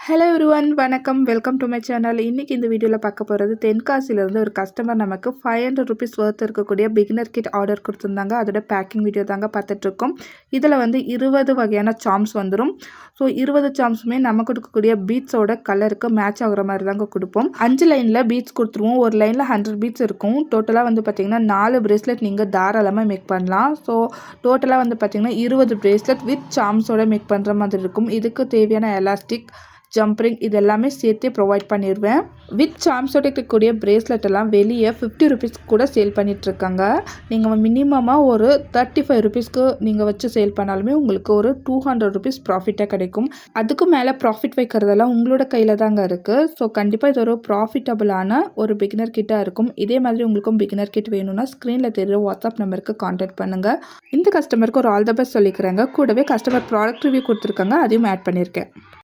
Hello everyone வணக்கம் welcome to my channel. இன்றைக்கி இந்த வீடியோவில் பார்க்க போகிறது தென்காசியிலேருந்து ஒரு கஸ்டமர் நமக்கு 500 ருபீஸ் ஒர்த் இருக்கக்கூடிய பிகினர் கிட் ஆர்டர் கொடுத்துருந்தாங்க. அதோட பேக்கிங் வீடியோ தாங்க பார்த்துட்ருக்கோம். இதில் வந்து 20 வகையான சாம்ஸ் வந்துடும். ஸோ 20 சாம்ஸுமே நம்ம கொடுக்கக்கூடிய பீட்ஸோட கலருக்கு மேட்ச் ஆகுற மாதிரி தாங்க கொடுப்போம். 5 லைனில் பீட்ஸ் கொடுத்துருவோம். ஒரு லைனில் 100 பீட்ஸ் இருக்கும். டோட்டலாக வந்து பார்த்திங்கன்னா 4 பிரேஸ்லெட் நீங்கள் தாராளமாக மேக் பண்ணலாம். ஸோ டோட்டலாக வந்து பார்த்திங்கன்னா 20 பிரேஸ்லெட் வித் சாம்ஸோட மேக் பண்ணுற மாதிரி இருக்கும். இதுக்கு தேவையான எலாஸ்டிக் ஜம்ப்ரிங் இது எல்லாமே சேர்த்து ப்ரொவைட் பண்ணிடுவேன். வித் சாம்ஸோட இருக்கக்கூடிய பிரேஸ்லெட் எல்லாம் வெளியே 50 ருபீஸ் கூட சேல் பண்ணிகிட்ருக்காங்க. நீங்கள் மினிமமாக ஒரு 35 ருபீஸ்க்கு நீங்கள் வச்சு சேல் பண்ணாலுமே உங்களுக்கு ஒரு 200 ருபீஸ் ப்ராஃபிட்டாக கிடைக்கும். அதுக்கு மேலே ப்ராஃபிட் வைக்கிறதெல்லாம் உங்களோட கையில் தாங்க இருக்குது. ஸோ கண்டிப்பாக இது ஒரு ப்ராஃபிட்டபுளான ஒரு பிகினர் கிட்டாக இருக்கும். இதே மாதிரி உங்களுக்கும் பிகினர் கிட் வேணும்னா ஸ்க்ரீனில் தெரியுற வாட்ஸ்அப் நம்பருக்கு கான்டாக்ட் பண்ணுங்கள். இந்த கஸ்டமருக்கு ஒரு ஆல் த பெஸ்ட் சொல்லிக்கிறேங்க. கூடவே கஸ்டமர் ப்ராடக்ட் ரிவ்யூ கொடுத்துருக்காங்க, அதையும் ஆட் பண்ணியிருக்கேன்.